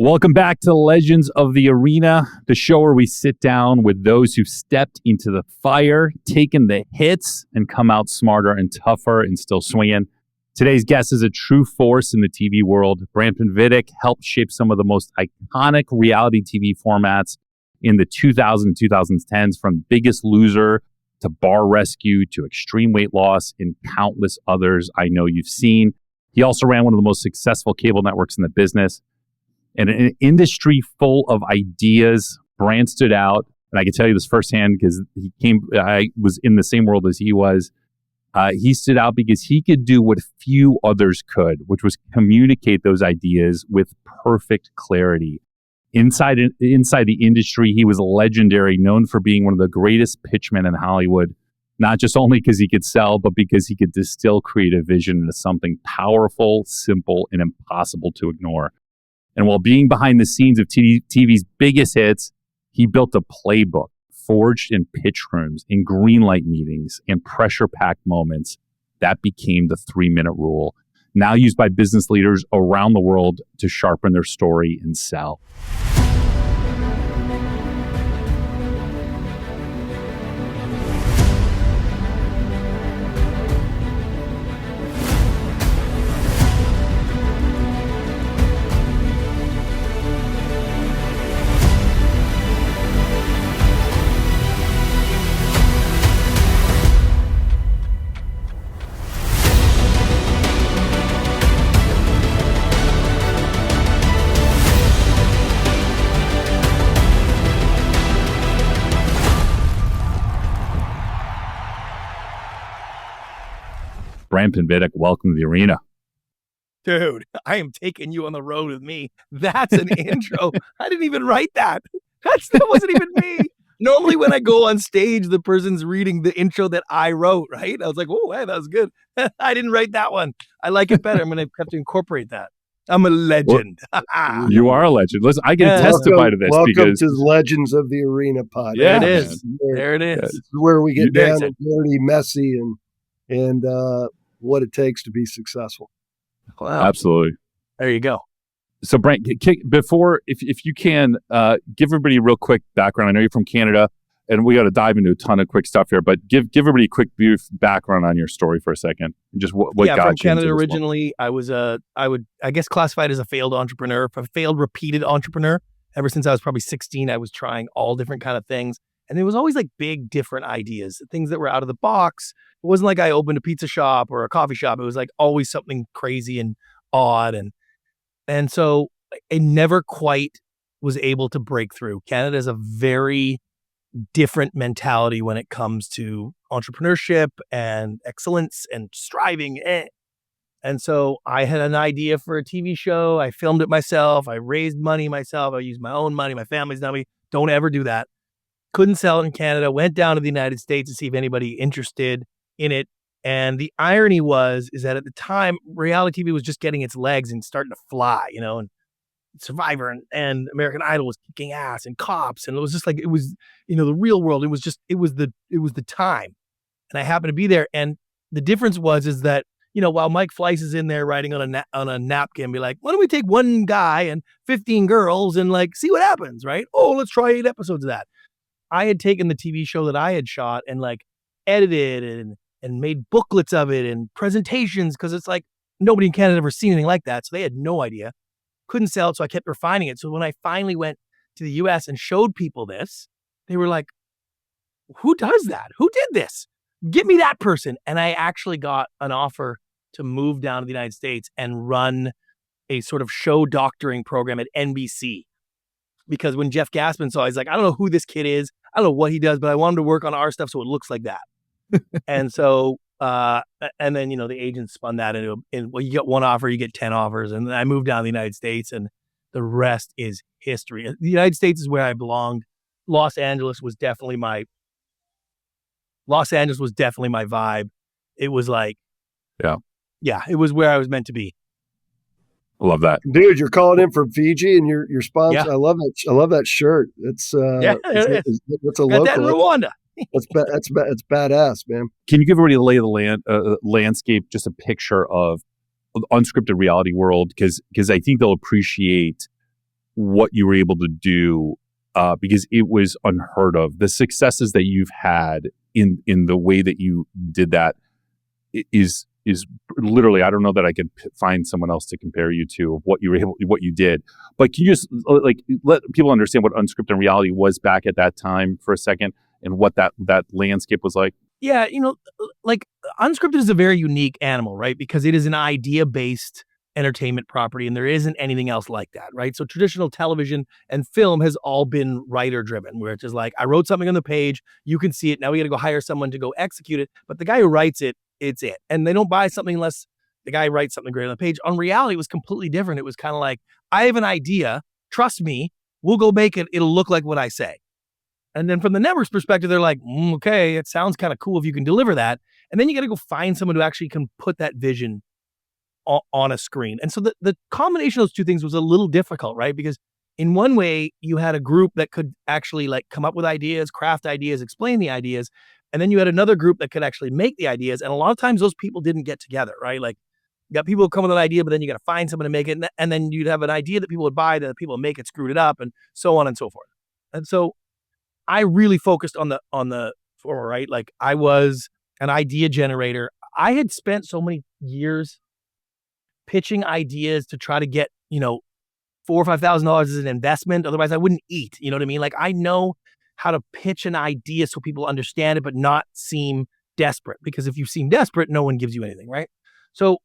Welcome back to Legends of the Arena, the show where we sit down with those who stepped into the fire, taken the hits, and come out smarter and tougher and still swinging. Today's guest is a true force in the TV world. Brant Pinvidic helped shape some of the most iconic reality TV formats in the 2000s and 2010s, from Biggest Loser to Bar Rescue to Extreme Weight Loss and countless others I know you've seen. He also ran one of the most successful cable networks in the business. In an industry full of ideas, Brant stood out, and I can tell you this firsthand because I was in the same world as he was. He stood out because he could do what few others could, which was communicate those ideas with perfect clarity. Inside the industry, he was legendary, known for being one of the greatest pitchmen in Hollywood, not just only because he could sell, but because he could distill creative vision into something powerful, simple, and impossible to ignore. And while being behind the scenes of TV's biggest hits, he built a playbook forged in pitch rooms, in green light meetings, and pressure-packed moments that became the 3-minute rule, now used by business leaders around the world to sharpen their story and sell. Brant Pinvidic, welcome to the arena. Dude, I am taking you on the road with me. That's an intro. I didn't even write that. That wasn't even me. Normally when I go on stage, the person's reading the intro that I wrote, right? I was like, oh, hey, that was good. I didn't write that one. I like it better. I'm going to have to incorporate that. I'm a legend. Well, you are a legend. Listen, I can testify to this. Welcome to Legends of the Arena podcast. Yeah, it is. There it is. This is where we get down and dirty, messy, and what it takes to be successful. Wow. Absolutely. There you go. So, Brant, before, if you can, give everybody a real quick background. I know you're from Canada, and we got to dive into a ton of quick stuff here, but give everybody a quick brief background on your story for a second. And just what got you from Canada into this originally. I was I guess classified as a failed entrepreneur, a failed repeated entrepreneur. Ever since I was probably 16, I was trying all different kind of things. And it was always like big, different ideas, things that were out of the box. It wasn't like I opened a pizza shop or a coffee shop. It was like always something crazy and odd. And so I never quite was able to break through. Canada is a very different mentality when it comes to entrepreneurship and excellence and striving. And so I had an idea for a TV show. I filmed it myself. I raised money myself. I used my own money. My family's money. Don't ever do that. Couldn't sell it in Canada, went down to the United States to see if anybody interested in it. And the irony is that at the time, reality TV was just getting its legs and starting to fly, and Survivor and American Idol was kicking ass and Cops. And it was just like, it was, the real world. It was the time. And I happened to be there. And the difference is that, while Mike Fleiss is in there writing on a napkin, be like, why don't we take one guy and 15 girls and like, see what happens, right? Oh, let's try 8 episodes of that. I had taken the TV show that I had shot and like edited and made booklets of it and presentations, because it's like nobody in Canada had ever seen anything like that. So they had no idea. Couldn't sell it, so I kept refining it. So when I finally went to the US and showed people this, they were like, who does that? Who did this? Get me that person. And I actually got an offer to move down to the United States and run a sort of show doctoring program at NBC. Because when Jeff Gaspin saw, he's like, I don't know who this kid is. I don't know what he does, but I want him to work on our stuff so it looks like that. And so, and then, the agent spun that into, well, you get one offer, you get 10 offers. And then I moved down to the United States, and the rest is history. The United States is where I belonged. Los Angeles was definitely my vibe. It was like, yeah, it was where I was meant to be. I love that, dude. You're calling in from Fiji, and your sponsor. Yeah. I love that shirt. It's it's a local. That in Rwanda. That's badass, man. Can you give everybody a lay of the landscape, just a picture of the unscripted reality world? Because I think they'll appreciate what you were able to do because it was unheard of. The successes that you've had in the way that you did that is literally, I don't know that I could find someone else to compare you to of what you did. But can you just like let people understand what unscripted reality was back at that time for a second and what that landscape was like? Yeah, like unscripted is a very unique animal, right? Because it is an idea-based entertainment property and there isn't anything else like that, right? So traditional television and film has all been writer driven, where it's just like, I wrote something on the page, you can see it, now we got to go hire someone to go execute it, but the guy who writes it, it's it. And they don't buy something unless the guy writes something great on the page. On reality, it was completely different. It was kind of like, I have an idea, trust me, we'll go make it, it'll look like what I say. And then from the network's perspective, they're like, okay, it sounds kind of cool if you can deliver that. And then you got to go find someone who actually can put that vision on a screen. And so the combination of those two things was a little difficult, right? Because in one way, you had a group that could actually like come up with ideas, craft ideas, explain the ideas. And then you had another group that could actually make the ideas. And a lot of times those people didn't get together, right? Like you got people who come with an idea, but then you got to find someone to make it. And then you'd have an idea that people would buy, that the people who make it screwed it up, and so on and so forth. And so I really focused on the former, right? Like I was an idea generator. I had spent so many years pitching ideas to try to get, $4,000 or $5,000 as an investment. Otherwise I wouldn't eat. You know what I mean? Like I know how to pitch an idea so people understand it, but not seem desperate, because if you seem desperate, no one gives you anything. Right. So,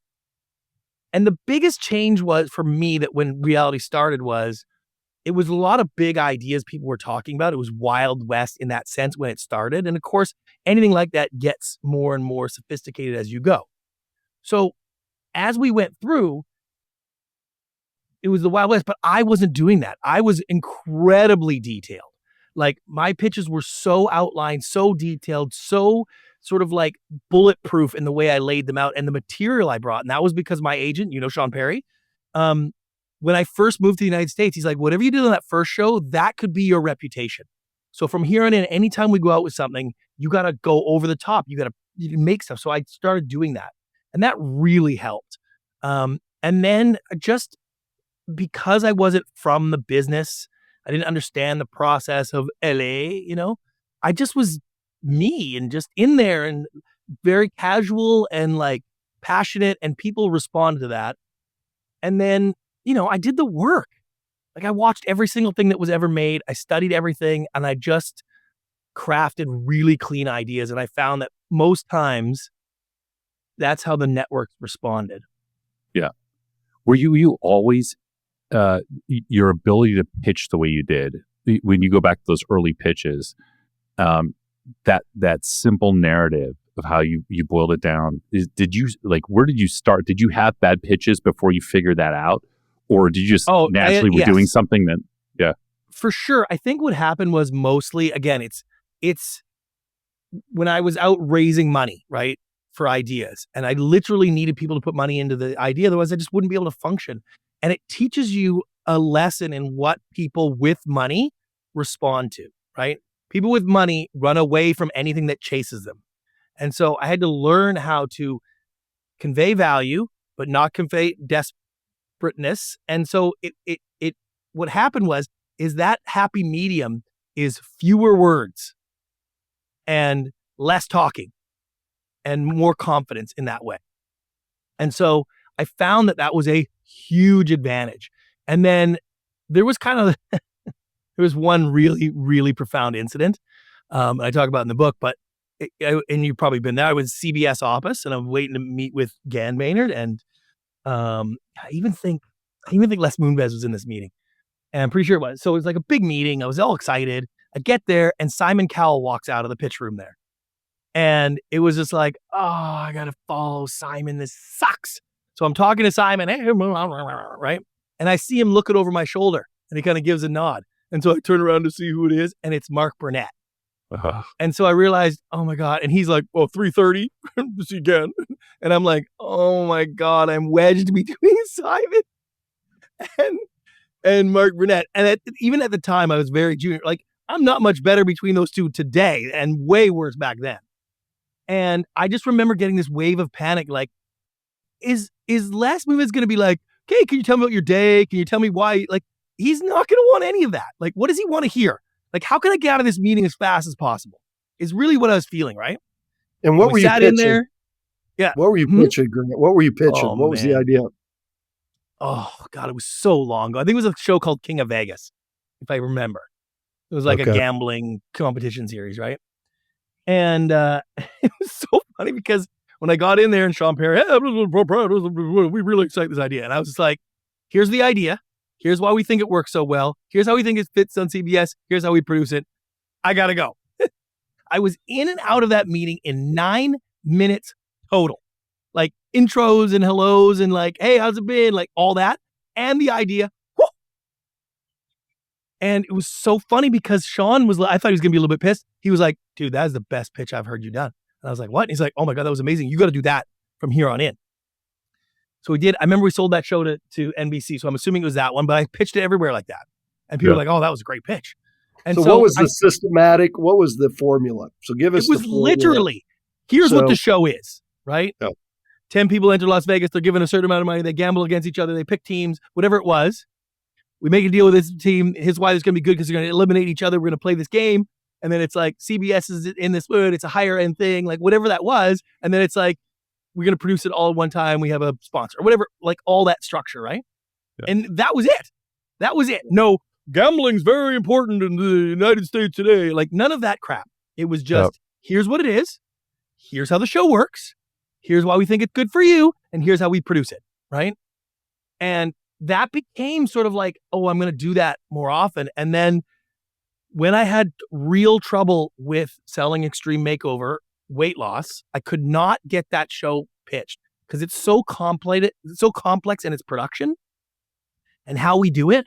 and the biggest change was for me that when reality started was, it was a lot of big ideas people were talking about. It was Wild West in that sense when it started. And of course, anything like that gets more and more sophisticated as you go. So as we went through, it was the Wild West, but I wasn't doing that. I was incredibly detailed. Like my pitches were so outlined, so detailed, so sort of like bulletproof in the way I laid them out and the material I brought. And that was because my agent, Sean Perry, when I first moved to the United States, he's like, whatever you did on that first show, that could be your reputation. So from here on in, anytime we go out with something, you got to go over the top. You make stuff. So I started doing that. And that really helped. And then just because I wasn't from the business, I didn't understand the process of LA, I just was me and just in there and very casual and like passionate, and people responded to that. And then, I did the work. Like I watched every single thing that was ever made. I studied everything and I just crafted really clean ideas. And I found that most times that's how the networks responded. Yeah. Were you always, your ability to pitch the way you did, when you go back to those early pitches, that simple narrative of how you boiled it down, where did you start? Did you have bad pitches before you figured that out? Or did you just naturally were doing something that, yeah. For sure. I think what happened was mostly, again, it's when I was out raising money, right, for ideas, and I literally needed people to put money into the idea. Otherwise, I just wouldn't be able to function. And it teaches you a lesson in what people with money respond to, right? People with money run away from anything that chases them. And so I had to learn how to convey value, but not convey desperateness. And so it what happened is that happy medium is fewer words and less talking and more confidence in that way. And so I found that was a huge advantage. And then there was there was one really, really profound incident I talk about in the book, but and you've probably been there. I was CBS office and I'm waiting to meet with Gan Maynard. And I even think Les Moonves was in this meeting. And I'm pretty sure it was. So it was like a big meeting. I was all excited. I get there and Simon Cowell walks out of the pitch room there. And it was just like, oh, I got to follow Simon. This sucks. So I'm talking to Simon, right? And I see him looking over my shoulder and he kind of gives a nod. And so I turn around to see who it is. And it's Mark Burnett. Uh-huh. And so I realized, oh my God. And he's like, well, 3:30 to see again. And I'm like, oh my God, I'm wedged between Simon and Mark Burnett. And even at the time I was very junior. Like I'm not much better between those two today and way worse back then. And I just remember getting this wave of panic. Like, is Les Moonves going to be like, okay, can you tell me about your day? Can you tell me why? Like, he's not going to want any of that. Like, what does he want to hear? Like, how can I get out of this meeting as fast as possible? Is really what I was feeling, right? And what were you pitching? In there. Yeah. What were you pitching, Grant? What were you pitching? Oh, what was the idea? Oh, God, it was so long ago. I think it was a show called King of Vegas, if I remember. It was like a gambling competition series, right? And it was so funny because when I got in there and Sean Perry, hey, we really like this idea. And I was just like, here's the idea. Here's why we think it works so well. Here's how we think it fits on CBS. Here's how we produce it. I got to go. I was in and out of that meeting in 9 minutes total. Like intros and hellos and like, hey, how's it been? Like all that. And the idea. Whoo! And it was so funny because Sean was, I thought he was going to be a little bit pissed. He was like, dude, that's the best pitch I've heard you done. And I was like, what? And he's like, oh my God, that was amazing. You got to do that from here on in. So we did. I remember we sold that show to NBC. So I'm assuming it was that one, but I pitched it everywhere like that. And people were like, oh, that was a great pitch. And so what was the systematic? What was the formula? So give us the formula. It was literally, here's what the show is, right? 10 people enter Las Vegas. They're given a certain amount of money. They gamble against each other. They pick teams, whatever it was. We make a deal with this team. Here's why it's going to be good because they're going to eliminate each other. We're going to play this game. And then it's like CBS is in this mood. It's a higher end thing, like whatever that was. And then it's like, we're going to produce it all at one time. We have a sponsor or whatever, like all that structure, right? Yeah. And that was it. That was it. No, gambling's very important in the United States today. Like none of that crap. It was just, here's what it is. Here's how the show works. Here's why we think it's good for you. And here's how we produce it, right? And that became sort of like, oh, I'm going to do that more often. And then when I had real trouble with selling Extreme Makeover weight loss, I could not get that show pitched because it's so complex in its production and how we do it.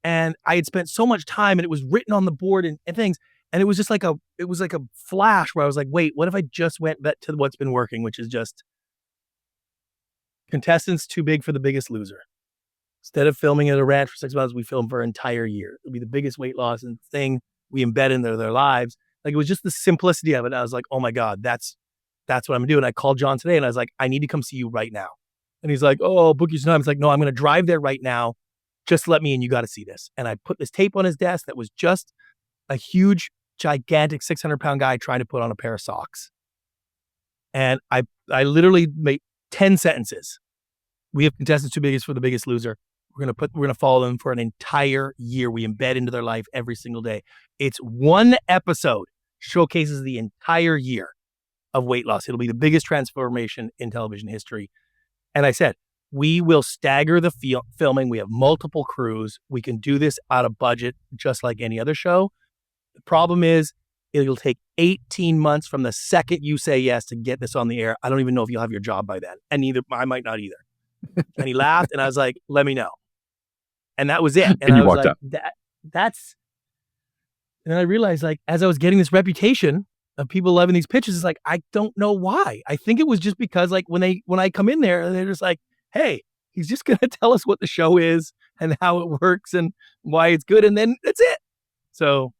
And I had spent so much time and it was written on the board and things. And it was just like a flash where I was like, wait, what if I just went back to what's been working, which is just contestants too big for the biggest loser. Instead of filming at a ranch for 6 months, we film for an entire year. It'll be the biggest weight loss and thing we embed in their lives. Like it was just the simplicity of it. I was like, oh my God, that's what I'm doing. I called John today and I was like, I need to come see you right now. And he's like, oh, book you some time. It's like, no, I'm going to drive there right now. Just let me in. You got to see this. And I put this tape on his desk that was just a huge, gigantic 600-pound guy trying to put on a pair of socks. And I literally made 10 sentences. We have contestants too big for the biggest loser. We're going to follow them for an entire year. We embed into their life every single day. It's one episode showcases the entire year of weight loss. It'll be the biggest transformation in television history. And I said, we will stagger the filming. We have multiple crews. We can do this out of budget, just like any other show. The problem is it'll take 18 months from the second you say yes to get this on the air. I don't even know if you'll have your job by then. And I might not either. And he laughed and I was like, let me know. And that was it. And I was like, that's, and then I realized like, as I was getting this reputation of people loving these pitches, it's like, I don't know why. I think it was just because like when I come in there, they're just like, hey, he's just going to tell us what the show is and how it works and why it's good. And then that's it. So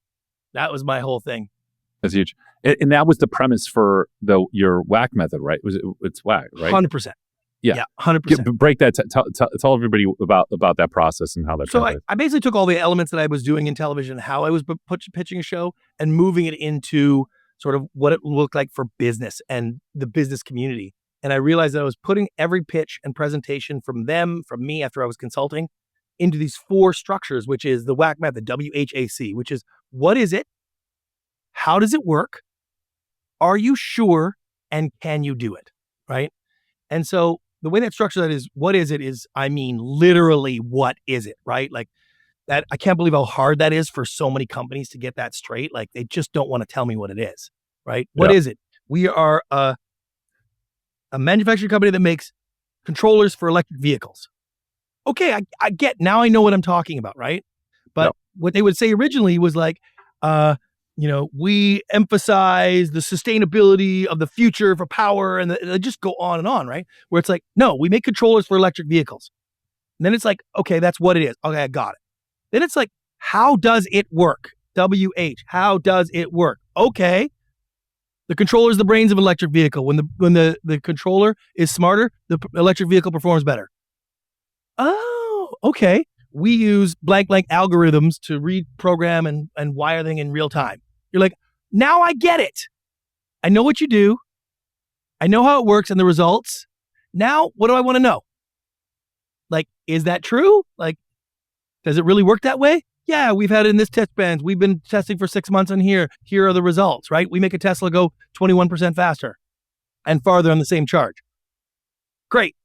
that was my whole thing. That's huge. And that was the premise for your whack method, right? It's whack, right? 100%. Yeah, 100%. Break that. Tell everybody about that process and how that. So I basically took all the elements that I was doing in television, how I was pitching a show, and moving it into sort of what it looked like for business and the business community. And I realized that I was putting every pitch and presentation from me after I was consulting, into these 4 structures, which is the WHAC method, WHAC, which is what is it? How does it work? Are you sure? And can you do it? Right? And so the way that structure that is, what is it is, I mean, literally, what is it, right? Like that, I can't believe how hard that is for so many companies to get that straight. Like they just don't want to tell me what it is, right? What is it? We are a manufacturing company that makes controllers for electric vehicles. Okay, I get, now I know what I'm talking about, right? But what they would say originally was like, we emphasize the sustainability of the future for power, and they just go on and on, right? Where it's like, no, we make controllers for electric vehicles. And then it's like, okay, that's what it is. Okay, I got it. Then it's like, how does it work? WH, how does it work? Okay, the controller is the brains of an electric vehicle. When the controller is smarter, the electric vehicle performs better. Oh, okay. we use blank algorithms to reprogram and wire things in real time. You're like, now I get it. I know what you do. I know how it works and the results. Now, what do I want to know? Like, is that true? Like, does it really work that way? Yeah, we've had it in this test band. We've been testing for 6 months on here. Here are the results, right? We make a Tesla go 21% faster and farther on the same charge. Great.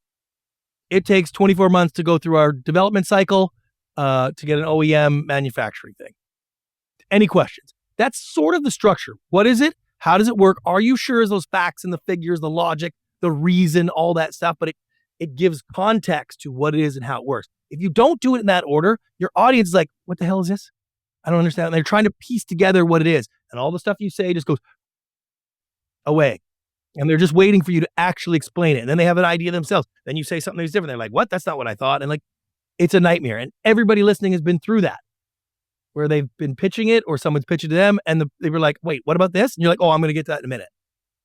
It takes 24 months to go through our development cycle to get an OEM manufacturing thing. Any questions? That's sort of the structure. What is it? How does it work? Are you sure is those facts and the figures, the logic, the reason, all that stuff? But it gives context to what it is and how it works. If you don't do it in that order, your audience is like, what the hell is this? I don't understand. And they're trying to piece together what it is. And all the stuff you say just goes away. And they're just waiting for you to actually explain it. And then they have an idea themselves. Then you say something that's different. They're like, what? That's not what I thought. And like, it's a nightmare. And everybody listening has been through that, where they've been pitching it or someone's pitching to them. And they were like, wait, what about this? And you're like, oh, I'm going to get to that in a minute.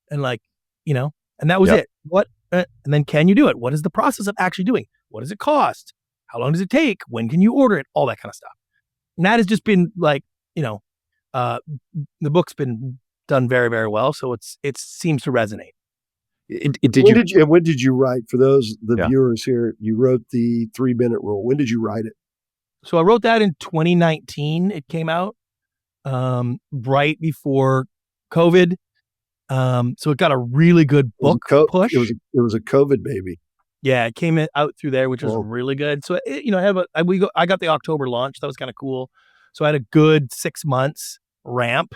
And like, and that was it. What? And then can you do it? What is the process of actually doing? What does it cost? How long does it take? When can you order it? All that kind of stuff. And that has just been like, the book's been done very, very well. So it seems to resonate. When did you write, for the viewers here, you wrote the 3-minute rule. When did you write it? So I wrote that in 2019. It came out right before COVID. So it got a really good book push. It was a COVID baby. Yeah, it came out through there, which was really good. So I got the October launch. That was kind of cool. So I had a good 6 months ramp,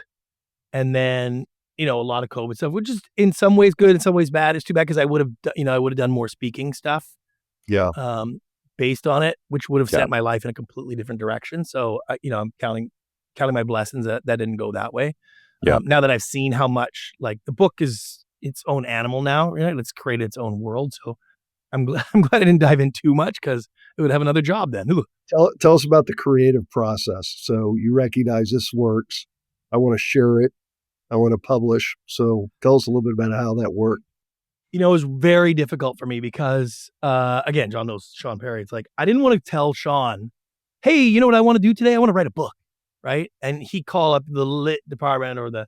and then a lot of COVID stuff, which is in some ways good, in some ways bad. It's too bad because I would have done more speaking stuff. Yeah. Based on it, which would have sent my life in a completely different direction. So I'm counting my blessings that didn't go that way. Yeah. Now that I've seen how much, like, the book is its own animal now, right? It's created its own world. So I'm glad I didn't dive in too much, because it would have another job then. Ooh. Tell us about the creative process. So you recognize this works. I want to share it. I want to publish. So tell us a little bit about how that worked. It was very difficult for me because, again, John knows Sean Perry. It's like, I didn't want to tell Sean, hey, you know what I want to do today? I want to write a book, right? And he'd call up the lit department or the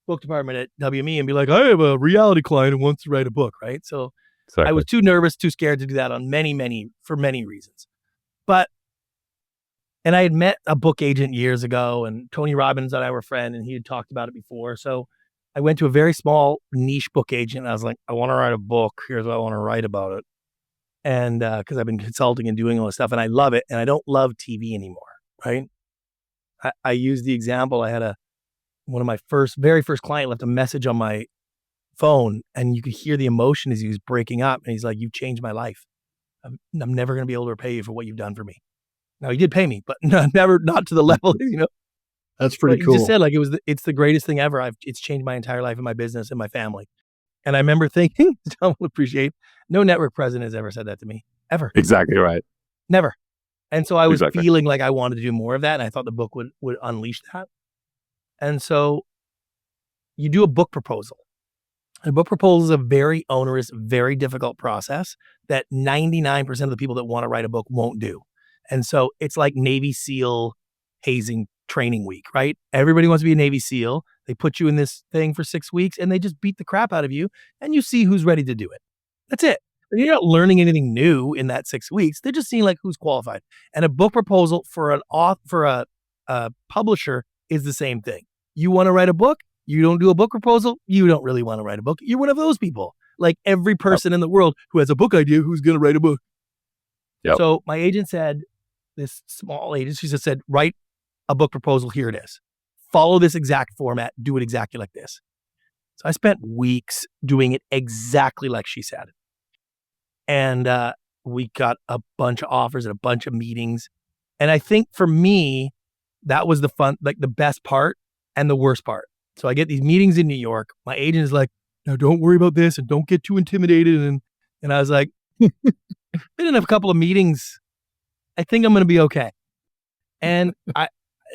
book department at WME and be like, I have a reality client who wants to write a book, right? So exactly. I was too nervous, too scared to do that for many reasons. And I had met a book agent years ago, and Tony Robbins and I were friends, and he had talked about it before. So I went to a very small niche book agent, and I was like, I want to write a book. Here's what I want to write about it. And because I've been consulting and doing all this stuff, and I love it, and I don't love TV anymore, right? I use the example. I had one of my very first client left a message on my phone, and you could hear the emotion as he was breaking up. And he's like, you've changed my life. I'm never going to be able to repay you for what you've done for me. Now, he did pay me, but not to the level, That's pretty cool. He just said, like, it's the greatest thing ever. It's changed my entire life and my business and my family. And I remember thinking, John will appreciate, no network president has ever said that to me, ever. Exactly right. Never. And so I was feeling like I wanted to do more of that. And I thought the book would unleash that. And so you do a book proposal. A book proposal is a very onerous, very difficult process that 99% of the people that want to write a book won't do. And so it's like Navy SEAL hazing training week, right? Everybody wants to be a Navy SEAL. They put you in this thing for 6 weeks and they just beat the crap out of you, and you see who's ready to do it. That's it. You're not learning anything new in that 6 weeks. They're just seeing like who's qualified. And a book proposal for a publisher is the same thing. You want to write a book? You don't do a book proposal? You don't really want to write a book. You're one of those people. Like every person in the world who has a book idea who's going to write a book. Yep. So my agent said, this small agency just said, write a book proposal. Here it is. Follow this exact format. Do it exactly like this. So I spent weeks doing it exactly like she said. And we got a bunch of offers and a bunch of meetings. And I think for me, that was the fun, like the best part and the worst part. So I get these meetings in New York. My agent is like, no, don't worry about this and don't get too intimidated. And I was like, been in a couple of meetings. I think I'm going to be okay. And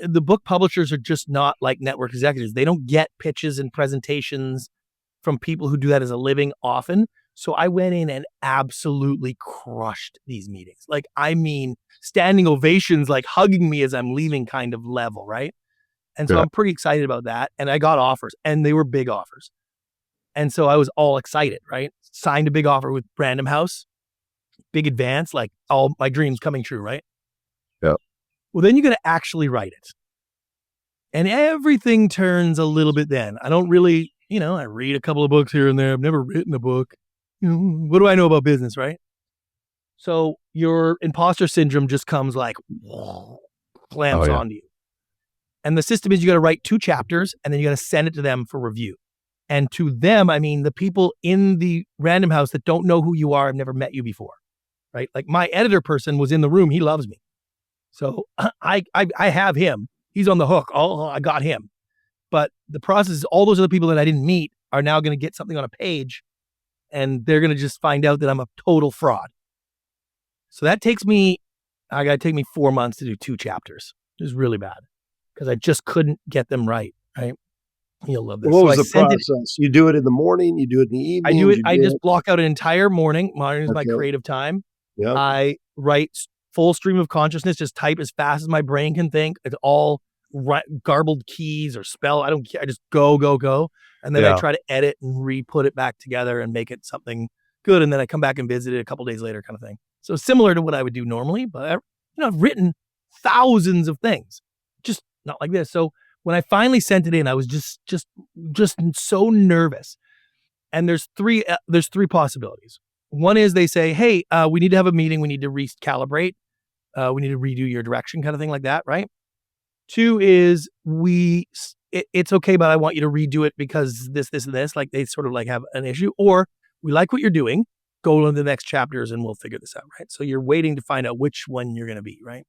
the book publishers are just not like network executives. They don't get pitches and presentations from people who do that as a living often. So I went in and absolutely crushed these meetings. Like, I mean, standing ovations, like hugging me as I'm leaving kind of level, right? And so I'm pretty excited about that. And I got offers, and they were big offers. And so I was all excited, right? Signed a big offer with Random House, big advance, like all my dreams coming true, right? Yeah. Well, then you got to actually write it. And everything turns a little bit then. I don't really, I read a couple of books here and there. I've never written a book. What do I know about business, right? So your imposter syndrome just comes like clamps onto you. And the system is you got to write 2 chapters and then you got to send it to them for review. And to them, I mean, the people in the Random House that don't know who you are, have never met you before, right? Like my editor person was in the room. He loves me. So I have him. He's on the hook. Oh, I got him. But the process is all those other people that I didn't meet are now going to get something on a page and they're going to just find out that I'm a total fraud. So I got to take me 4 months to do 2 chapters. It was really bad because I just couldn't get them right. You'll love this. What was the process? You do it in the morning, you do it in the evening? I do it. I just block out an entire morning. Morning is my creative time. Yeah. I write full stream of consciousness, just type as fast as my brain can think. It's all garbled keys or spell. I don't care. I just go. And then I try to edit and re-put it back together and make it something good. And then I come back and visit it a couple days later kind of thing. So similar to what I would do normally, but I've written thousands of things, just not like this. So when I finally sent it in, I was just so nervous. And there's three possibilities. One is they say, hey, we need to have a meeting. We need to recalibrate. We need to redo your direction kind of thing like that, right? 2 is it's okay, but I want you to redo it because this, and this, like they sort of like have an issue. Or we like what you're doing. Go into the next chapters and we'll figure this out, right? So you're waiting to find out which one you're going to be, right?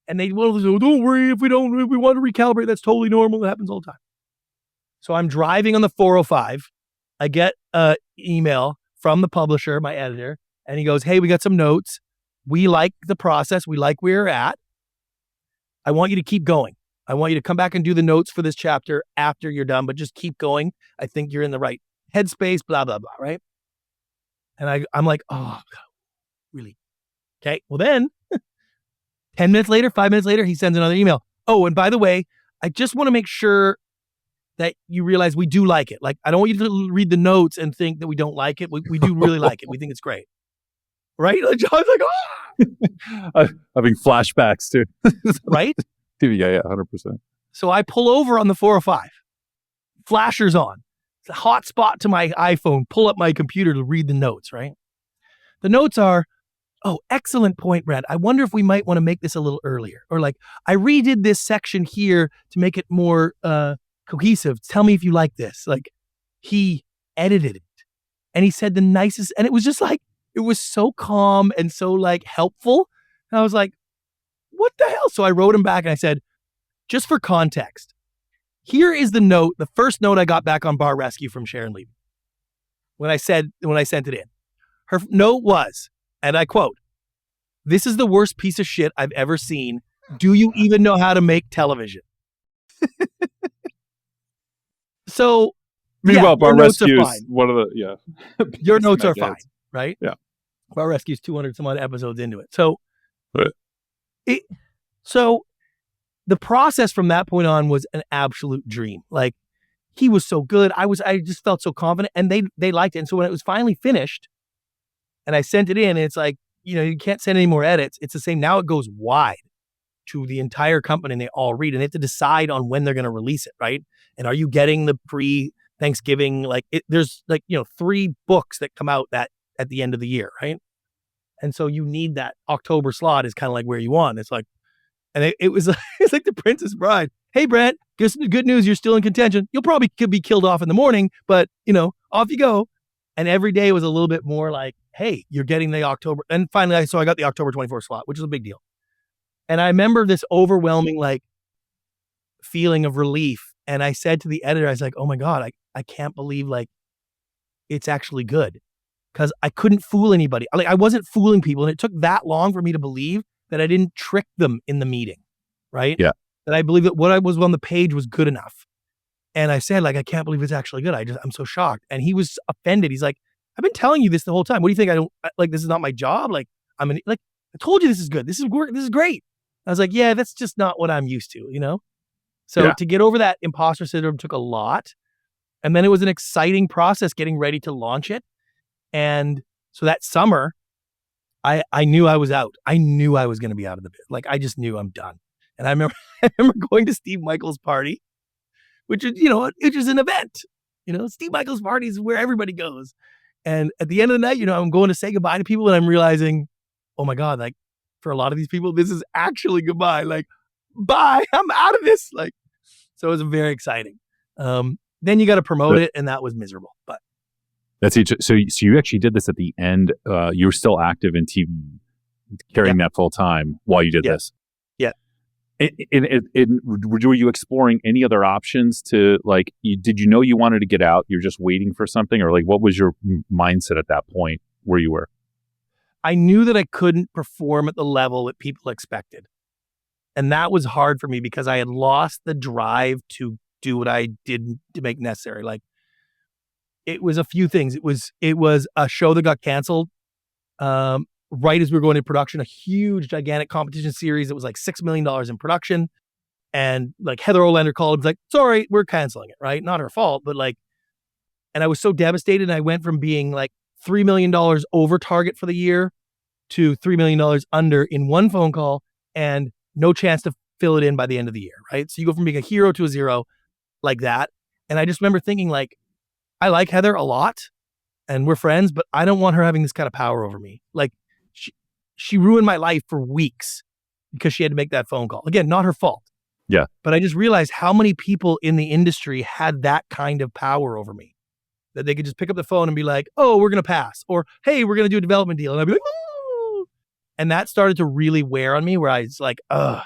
And they will say, don't worry, if we want to recalibrate, that's totally normal. It happens all the time. So I'm driving on the 405. I get an email from the publisher, my editor, and he goes, hey, we got some notes. We like the process. We like where you're at. I want you to keep going. I want you to come back and do the notes for this chapter after you're done, but just keep going. I think you're in the right headspace, blah, blah, blah, right? And I'm like, oh, God, really? Okay. Well, then 10 minutes later, 5 minutes later, he sends another email. Oh, and by the way, I just want to make sure that you realize we do like it. Like, I don't want you to read the notes and think that we don't like it. We do really like it. We think it's great. Right? Like, I was like, oh! Having flashbacks too. Right? Yeah, 100%. So I pull over on the 405. Flashers on. It's a hot spot to my iPhone. Pull up my computer to read the notes, right? The notes are, oh, excellent point, Brad. I wonder if we might want to make this a little earlier. Or like, I redid this section here to make it more cohesive. Tell me if you like this. Like, he edited it. And he said the nicest, and it was just like, it was so calm and so like helpful. And I was like, what the hell? So I wrote him back and I said, just for context, here is the note, the first note I got back on Bar Rescue from Sharon Levy. When I sent it in. Her note was, and I quote, "This is the worst piece of shit I've ever seen. Do you even know how to make television?" So, meanwhile, Bar Rescue is one of the, your notes are fine, right? Yeah. Bar Rescue's 200 some odd episodes into it. So, right. So the process from that point on was an absolute dream. Like, he was so good. I just felt so confident, and they liked it. And so when it was finally finished and I sent it in, and it's like, you can't send any more edits. It's the same. Now it goes wide to the entire company and they all read, and they have to decide on when they're going to release it. Right. And are you getting the pre-Thanksgiving, there's 3 books that come out that at the end of the year. Right. And so you need that October slot is kind of like where you want. It's like, and it was it's like the Princess Bride. Hey, Brant, just good news. You're still in contention. You'll probably be killed off in the morning, but off you go. And every day was a little bit more like, hey, you're getting the October. And finally, I got the October 24th slot, which is a big deal. And I remember this overwhelming feeling of relief. And I said to the editor, I was like, oh my God, I can't believe it's actually good. Because I couldn't fool anybody. I wasn't fooling people. And it took that long for me to believe that I didn't trick them in the meeting. Right? Yeah. That I believe that what I was on the page was good enough. And I said, I can't believe it's actually good. I'm so shocked. And he was offended. He's like, I've been telling you this the whole time. What do you think? This is not my job. Like, I told you this is good. This is work. This is great. I was like, yeah, that's just not what I'm used to, So to get over that imposter syndrome took a lot. And then it was an exciting process getting ready to launch it. And so that summer, I knew I was out. I knew I was going to be out of the bit. Like, I just knew I'm done. And I remember going to Steve Michaels' party, which is, it was an event. Steve Michaels' party is where everybody goes. And at the end of the night, I'm going to say goodbye to people and I'm realizing, oh my God, like for a lot of these people, this is actually goodbye. Like, bye, I'm out of this. Like, so it was very exciting. Then you got to promote it, and that was miserable. But that's it. So you actually did this at the end. You were still active in TV, carrying that full time while you did this. Yeah. Were you exploring any other options to did you know you wanted to get out? You're just waiting for something, or what was your mindset at that point where you were? I knew that I couldn't perform at the level that people expected. And that was hard for me because I had lost the drive to do what I did to make necessary. Like, it was a few things. It was a show that got canceled right as we were going into production, a huge, gigantic competition series that was like $6 million in production. And like Heather Olander called and was like, sorry, we're canceling it, right? Not her fault, but and I was so devastated. And I went from being like $3 million over target for the year to $3 million under in one phone call and no chance to fill it in by the end of the year, right? So you go from being a hero to a zero like that. And I just remember thinking I like Heather a lot and we're friends, but I don't want her having this kind of power over me. Like, she ruined my life for weeks because she had to make that phone call. Again, not her fault. Yeah. But I just realized how many people in the industry had that kind of power over me, that they could just pick up the phone and be like, oh, we're going to pass, or, hey, we're going to do a development deal. And I'd be like, oh, and that started to really wear on me where I was like, ugh,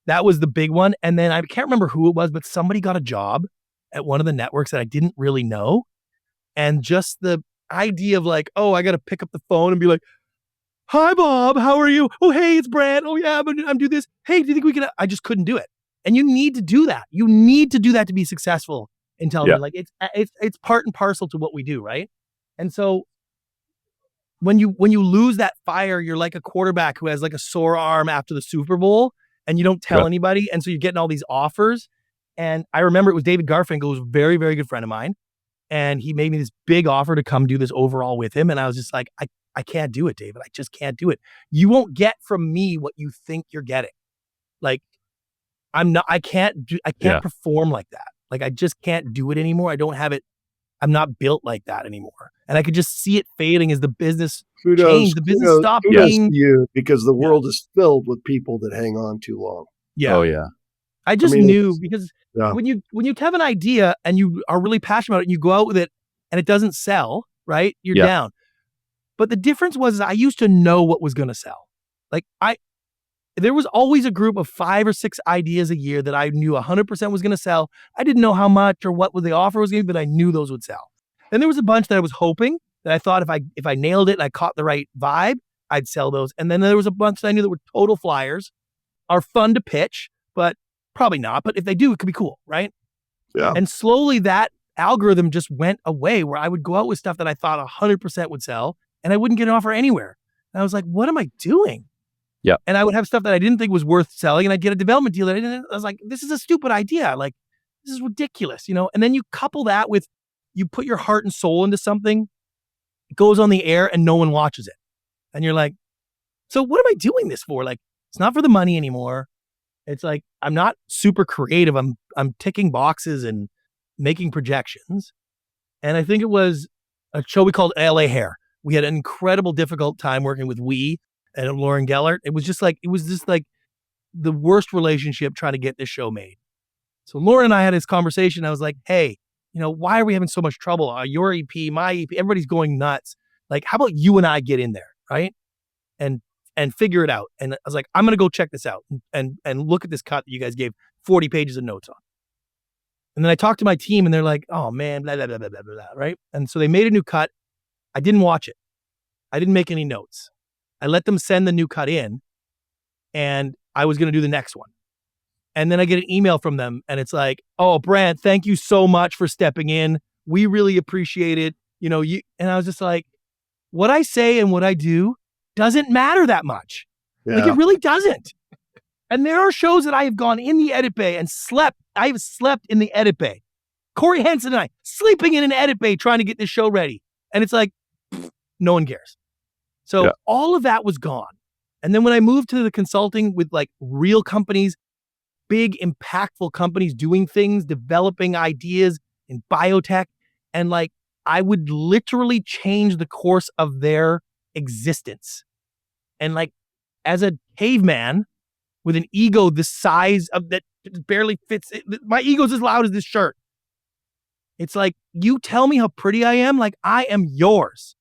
that was the big one. And then I can't remember who it was, but somebody got a job at one of the networks that I didn't really know. And just the idea of oh, I got to pick up the phone and be like, hi, Bob, how are you? Oh, hey, it's Brant. Oh, yeah, I'm doing this. Hey, do you think we can? I just couldn't do it. And you need to do that. You need to do that to be successful in television. Yeah. It's part and parcel to what we do, right? And so when you lose that fire, you're like a quarterback who has a sore arm after the Super Bowl and you don't tell anybody. And so you're getting all these offers. And I remember it was David Garfinkel, who was a very, very good friend of mine. And he made me this big offer to come do this overall with him. And I was just like, I can't do it, David. I just can't do it. You won't get from me what you think you're getting. I can't perform like that. I just can't do it anymore. I don't have it. I'm not built like that anymore. And I could just see it fading as the business changed. The business stopped being you, because the world is filled with people that hang on too long. Yeah. Oh yeah. I just knew because when you have an idea and you are really passionate about it and you go out with it and it doesn't sell, right? You're down. But the difference was I used to know what was going to sell. There was always a group of 5 or 6 ideas a year that I knew 100% was going to sell. I didn't know how much or what the offer was going to be, but I knew those would sell. Then there was a bunch that I was hoping that I thought if I nailed it and I caught the right vibe, I'd sell those. And then there was a bunch that I knew that were total flyers, are fun to pitch, but probably not. But if they do, it could be cool, right? Yeah. And slowly that algorithm just went away where I would go out with stuff that I thought 100% would sell and I wouldn't get an offer anywhere. And I was like, what am I doing? Yeah. And I would have stuff that I didn't think was worth selling and I'd get a development deal that I was like, this is a stupid idea. This is ridiculous, And then you couple that with, you put your heart and soul into something, it goes on the air and no one watches it. And you're like, so what am I doing this for? It's not for the money anymore. It's I'm not super creative. I'm ticking boxes and making projections. And I think it was a show we called LA Hair. We had an incredible, difficult time working with and Lauren Gellert. It was just the worst relationship trying to get this show made. So Lauren and I had this conversation. I was like, hey, why are we having so much trouble? Your EP, my EP, everybody's going nuts. How about you and I get in there, right? And figure it out. And I was like, I'm going to go check this out and look at this cut that you guys gave 40 pages of notes on. And then I talked to my team and they're like, oh man, blah, blah, blah, blah, blah, blah, right? And so they made a new cut. I didn't watch it. I didn't make any notes. I let them send the new cut in and I was going to do the next one. And then I get an email from them and it's like, oh, Brant, thank you so much for stepping in. We really appreciate it. and I was just like, what I say and what I do doesn't matter that much. Like, it really doesn't. And there are shows that I have gone in the edit bay and slept. I have slept in the edit bay. Corey Henson and I sleeping in an edit bay trying to get this show ready. And it's like, no one cares. So all of that was gone. And then when I moved to the consulting with like real companies, big impactful companies doing things, developing ideas in biotech, and like I would literally change the course of their existence. And like as a caveman with an ego the size of that barely fits, my ego's as loud as this shirt. It's like, you tell me how pretty I am, like I am yours.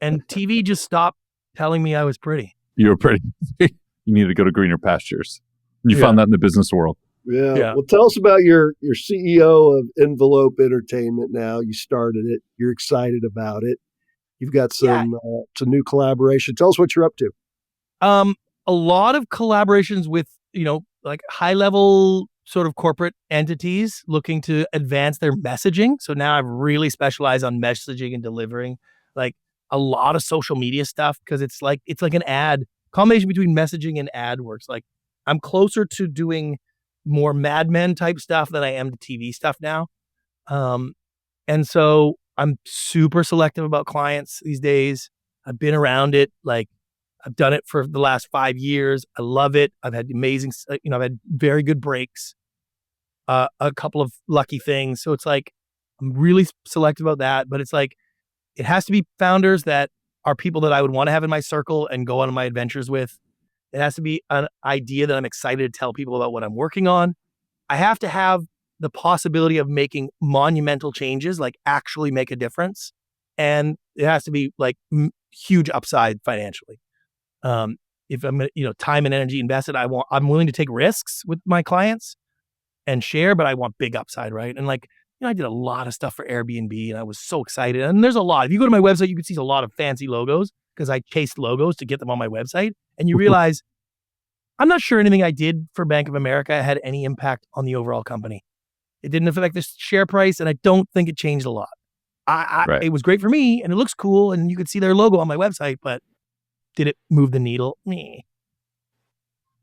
And TV just stopped telling me I was pretty. You were pretty. You needed to go to greener pastures. You found that in the business world. Yeah. Well, tell us about your CEO of Envelope Entertainment now. You started it. You're excited about it. You've got some new collaboration. Tell us what you're up to. A lot of collaborations with, like high level sort of corporate entities looking to advance their messaging. So now I've really specialized on messaging and delivering like a lot of social media stuff, because it's like an ad combination between messaging and ad works. Like I'm closer to doing more Mad Men type stuff than I am to TV stuff now. And so I'm super selective about clients these days. I've been around it. Like I've done it for the last 5 years. I love it. I've had amazing, I've had very good breaks, a couple of lucky things. So it's like, I'm really selective about that, but it's like, it has to be founders that are people that I would want to have in my circle and go on my adventures with. It has to be an idea that I'm excited to tell people about what I'm working on. I have to have the possibility of making monumental changes, like actually make a difference. And it has to be like huge upside financially. If I'm, time and energy invested, I'm willing to take risks with my clients and share, but I want big upside, right? And like, I did a lot of stuff for Airbnb and I was so excited. And there's a lot. If you go to my website, you can see a lot of fancy logos because I chased logos to get them on my website. And you realize, I'm not sure anything I did for Bank of America had any impact on the overall company. It didn't affect the share price, and I don't think it changed a lot. It was great for me, and it looks cool, and you could see their logo on my website, but did it move the needle? Meh.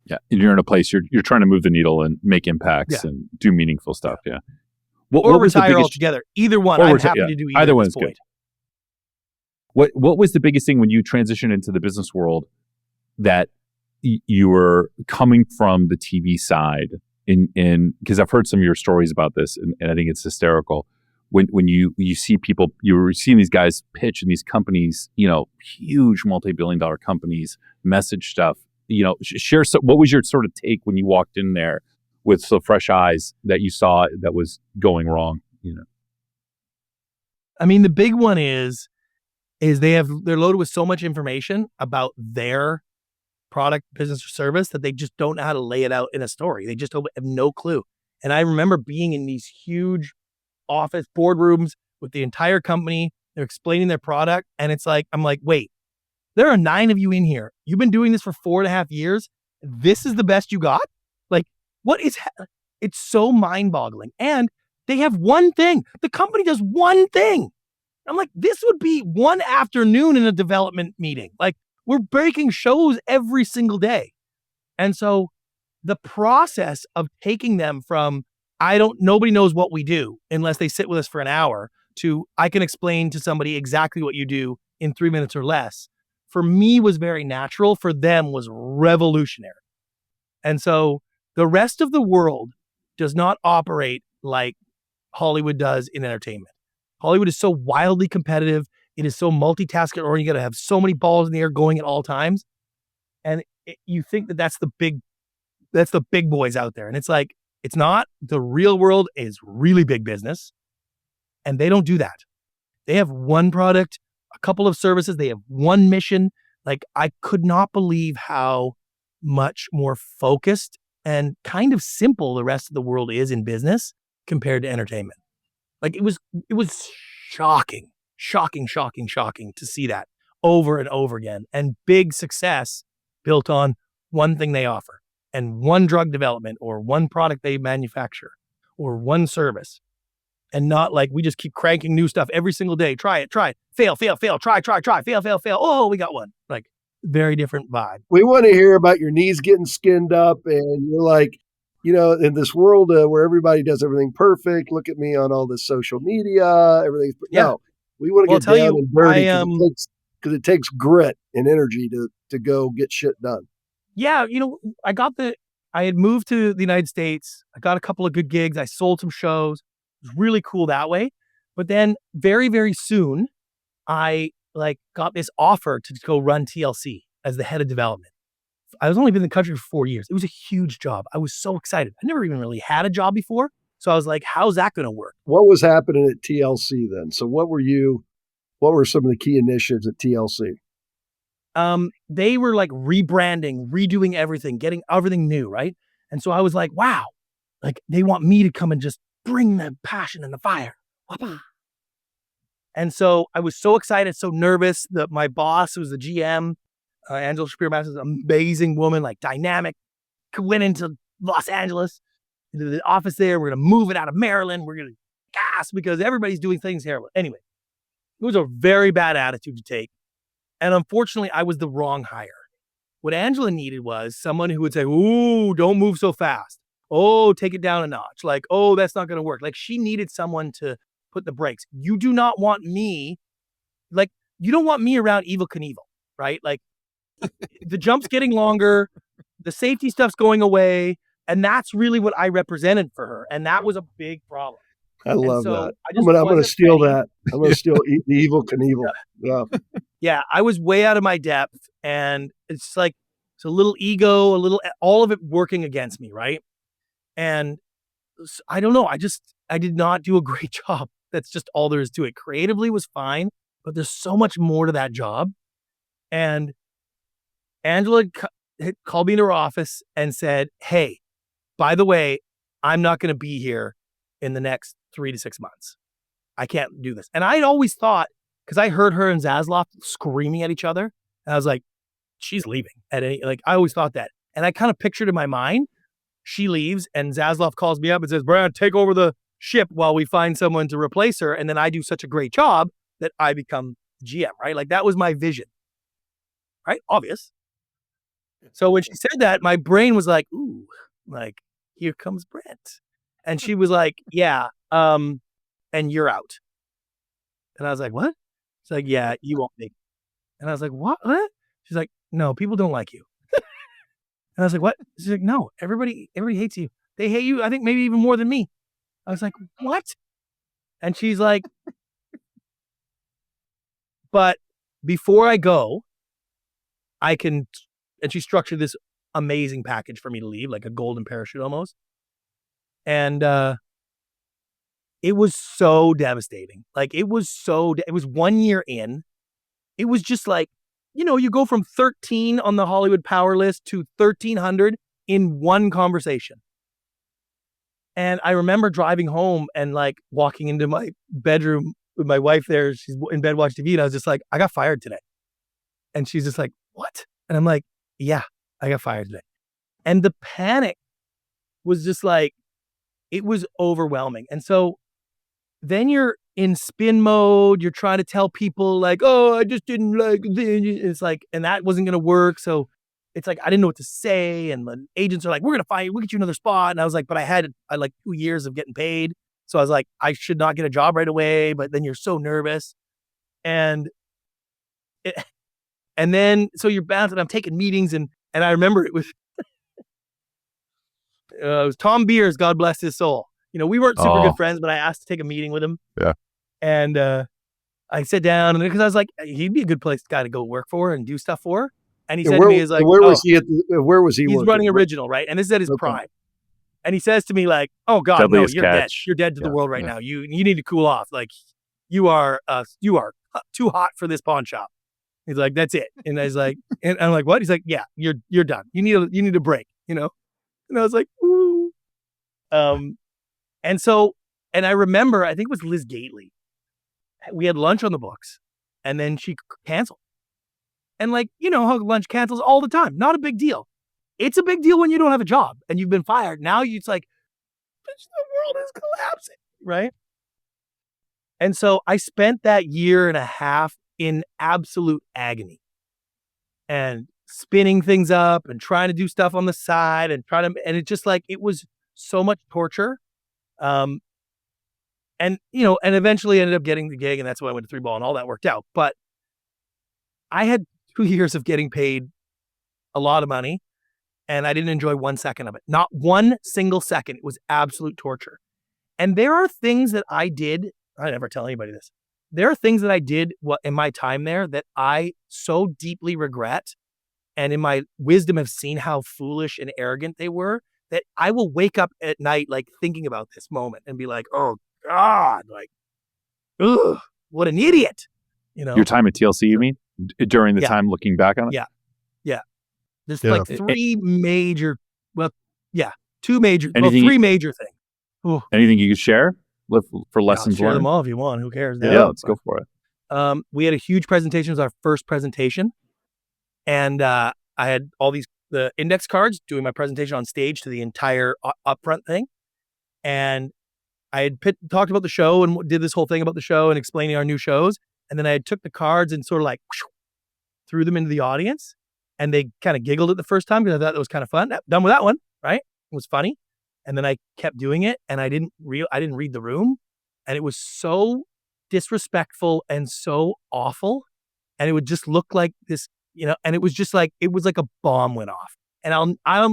Yeah, and you're in a place you're trying to move the needle and make impacts and do meaningful stuff. Yeah. Or retire altogether. Either one. I'm happy to do either one is good. What was the biggest thing when you transitioned into the business world that you were coming from the TV side in because I've heard some of your stories about this and I think it's hysterical when you see people, you were seeing these guys pitch in these companies, huge multi-billion-dollar companies, message stuff, share. So what was your sort of take when you walked in there with so fresh eyes that you saw that was going wrong? I mean, the big one is they're loaded with so much information about their product, business, or service that they just don't know how to lay it out in a story. They just have no clue. And I remember being in these huge office boardrooms with the entire company. They're explaining their product. And it's like, I'm like, wait, there are 9 of you in here. You've been doing this for 4.5 years. This is the best you got? Like, it's so mind boggling. And they have one thing. The company does one thing. I'm like, this would be one afternoon in a development meeting. Like, we're breaking shows every single day. And so the process of taking them from, nobody knows what we do unless they sit with us for an hour, to I can explain to somebody exactly what you do in 3 minutes or less, for me was very natural. For them was revolutionary. And so the rest of the world does not operate like Hollywood does in entertainment. Hollywood is so wildly competitive. It is so multitasking, or you got to have so many balls in the air going at all times. And you think that's the big boys out there. And it's like, it's not. The real world is really big business. And they don't do that. They have one product, a couple of services. They have one mission. Like, I could not believe how much more focused and kind of simple the rest of the world is in business compared to entertainment. Like, it was shocking to see that over and over again. And big success built on one thing they offer and one drug development or one product they manufacture or one service. and not like we just keep cranking new stuff every single day. Try it, fail, fail, fail, try, fail, fail, fail. Oh, we got one. Like very different vibe. We want to hear about your knees getting skinned up and you're like, in this world where everybody does everything perfect, look at me on all this social media, everything's no. We want to get down and dirty because it takes grit and energy to go get shit done. Yeah, I had moved to the United States. I got a couple of good gigs. I sold some shows. It was really cool that way. But then very, very soon, I got this offer to go run TLC as the head of development. I was only been in the country for 4 years. It was a huge job. I was so excited. I never even really had a job before. So I was like, how's that going to work? What was happening at TLC then? So what were some of the key initiatives at TLC? They were like rebranding, redoing everything, getting everything new, right? And so I was like, wow, like they want me to come and just bring the passion and the fire. And so I was so excited, so nervous that my boss, who was the GM, Angela Shapiro-Madison, is an amazing woman, like dynamic, went into Los Angeles, into the office there. We're going to move it out of Maryland. We're going to gas because everybody's doing things here. Anyway, it was a very bad attitude to take. And unfortunately, I was the wrong hire. What Angela needed was someone who would say, ooh, don't move so fast. Oh, take it down a notch. Like, oh, that's not going to work. Like she needed someone to put the brakes. You do not want me, you don't want me around Evel Knievel, right? Like the jump's getting longer, the safety stuff's going away. And that's really what I represented for her. And that was a big problem. I love that. I'm going to steal that. I'm going to steal the Evel Knievel. Yeah. Yeah, I was way out of my depth, and it's a little ego, all of it working against me, right? And I don't know. I did not do a great job. That's just all there is to it. Creatively was fine, but there's so much more to that job. And Angela had called me into her office and said, hey, by the way, I'm not going to be here in the next 3 to 6 months. I can't do this. And I'd always thought, because I heard her and Zaslav screaming at each other, and I was like, she's leaving I always thought that. And I kind of pictured in my mind, she leaves and Zaslav calls me up and says, Brant, take over the ship while we find someone to replace her. And then I do such a great job that I become GM, right? Like that was my vision, right? Obvious. So when she said that, my brain was like, ooh, like here comes Brant. And she was like, yeah, and you're out. And I was like, what? She's like, yeah, you won't make it. And I was like, what? She's like, no, people don't like you. And I was like, what? She's like, no, everybody hates you. They hate you, I think maybe even more than me. I was like, what? And she's like, but before I go, and she structured this amazing package for me to leave, like a golden parachute almost. And it was so devastating. Like it was 1 year in. It was just like, you go from 13 on the Hollywood power list to 1,300 in one conversation. And I remember driving home and like walking into my bedroom with my wife there. She's in bed watching TV. And I was just like, I got fired today. And she's just like, what? And I'm like, yeah, I got fired today. And the panic was just like, it was overwhelming. And so then you're in spin mode. You're trying to tell people like, oh, I just didn't like this. It's like, and that wasn't going to work. So it's like, I didn't know what to say. And the agents are like, we're going to find you. We'll get you another spot. And I was like, but I had like 2 years of getting paid. So I was like, I should not get a job right away. But then you're so nervous. And then, so you're bouncing. I'm taking meetings. And I remember it was Tom Beers, God bless his soul. We weren't super good friends, but I asked to take a meeting with him. Yeah. And I sat down because I was like, he'd be a good guy to go work for and do stuff for. And he said to me, "Is like, where was he? Where was he? He's working? running Original, right? And this is at his prime." And he says to me, like, "Oh God, Deadliest no, you're dead. catch. You're dead to the world right now. You need to cool off. Like, you are too hot for this pawn shop." He's like, "That's it." And I was like, and I'm like, "What?" He's like, "Yeah, you're done. You need a break, And I was like, "Ooh." And I remember, I think it was Liz Gately. We had lunch on the books, and then she canceled. And like, how lunch cancels all the time. Not a big deal. It's a big deal when you don't have a job and you've been fired. Now it's like, the world is collapsing, right? And so I spent that year and a half in absolute agony and spinning things up and trying to do stuff on the side and and it just like, it was so much torture. And eventually ended up getting the gig, and that's why I went to Three Ball and all that worked out. But I had 2 years of getting paid a lot of money, and I didn't enjoy 1 second of it. Not one single second. It was absolute torture. And there are things that I did. I never tell anybody this. There are things that I did in my time there that I so deeply regret, and in my wisdom have seen how foolish and arrogant they were, that I will wake up at night like thinking about this moment and be like, oh God, like, ugh, what an idiot. Your time at TLC, you mean? During the time looking back on it? Yeah. Yeah. There's like three major things. Ooh. Anything you could share for lessons share learned? them all if you want. Who cares? Yeah, let's go for it. We had a huge presentation. It was our first presentation. And I had all the index cards doing my presentation on stage to the entire upfront thing. And I had talked about the show and did this whole thing about the show and explaining our new shows. And then I took the cards and sort of like threw them into the audience. And they kind of giggled at the first time because I thought that was kind of fun. Done with that one, right? It was funny. And then I kept doing it, and I didn't read the room, and it was so disrespectful and so awful. And it would just look like this, and it was just like, it was like a bomb went off. And I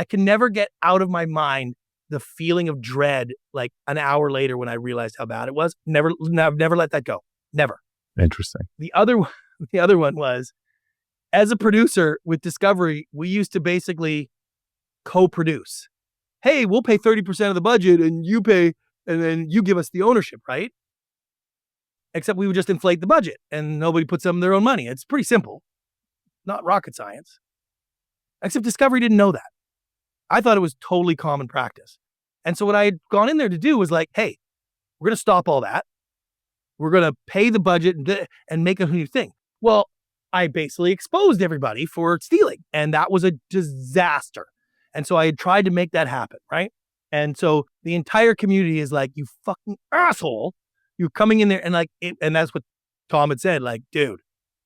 can never get out of my mind the feeling of dread like an hour later when I realized how bad it was. Never let that go. Never. Interesting. The other one was, as a producer with Discovery, we used to basically co-produce. Hey, we'll pay 30% of the budget and you pay, and then you give us the ownership, right? Except we would just inflate the budget and nobody puts up their own money. It's pretty simple. Not rocket science. Except Discovery didn't know that. I thought it was totally common practice. And so what I had gone in there to do was like, hey, we're going to stop all that. We're going to pay the budget and make a new thing. Well, I basically exposed everybody for stealing, and that was a disaster. And so I had tried to make that happen, right? And so the entire community is like, you fucking asshole. You're coming in there and like, and that's what Tom had said, like, dude,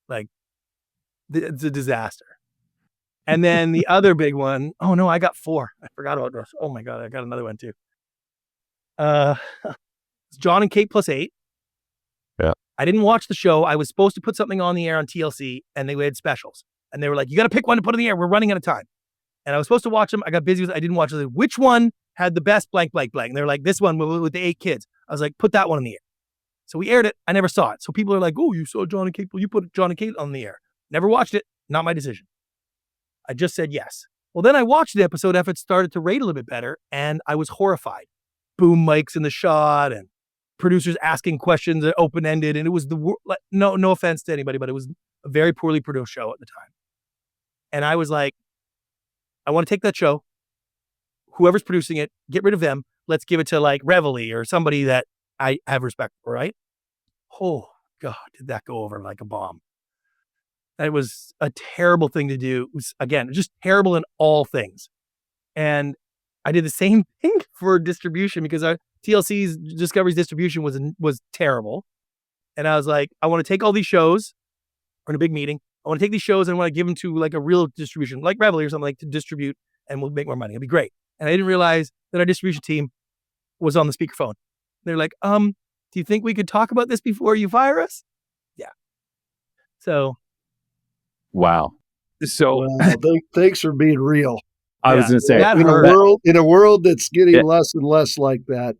like, it's a disaster. And then the other big one, oh no, I got 4. I forgot about this. Oh my God, I got another one too. It's John and Kate plus 8. Yeah. I didn't watch the show. I was supposed to put something on the air on TLC, and they had specials. And they were like, you got to pick one to put on the air. We're running out of time. And I was supposed to watch them. I got busy. I didn't watch it. Which one had the best blank, blank, blank? And they're like, this one with the 8 kids. I was like, put that one in the air. So we aired it. I never saw it. So people are like, oh, you saw John and Kate. Well, you put John and Kate on the air. Never watched it. Not my decision. I just said yes. Well, then I watched the episode after it started to rate a little bit better, and I was horrified. Boom mics in the shot and producers asking questions that open-ended. And it was no offense to anybody, but it was a very poorly produced show at the time. And I was like, I want to take that show, whoever's producing it, get rid of them. Let's give it to like Reveille or somebody that I have respect for, right? Oh God, did that go over like a bomb. That was a terrible thing to do. It was, again, just terrible in all things. And I did the same thing for distribution because TLC's Discovery's distribution was terrible. And I was like, I want to take all these shows. We're in a big meeting. I want to take these shows and I want to give them to like a real distribution, like Reveille or something, like to distribute, and we'll make more money. It'll be great. And I didn't realize that our distribution team was on the speakerphone. They're like, do you think we could talk about this before you fire us? Yeah. So. Wow. So thanks for being real. I was going to say, in a world that's getting less and less like that,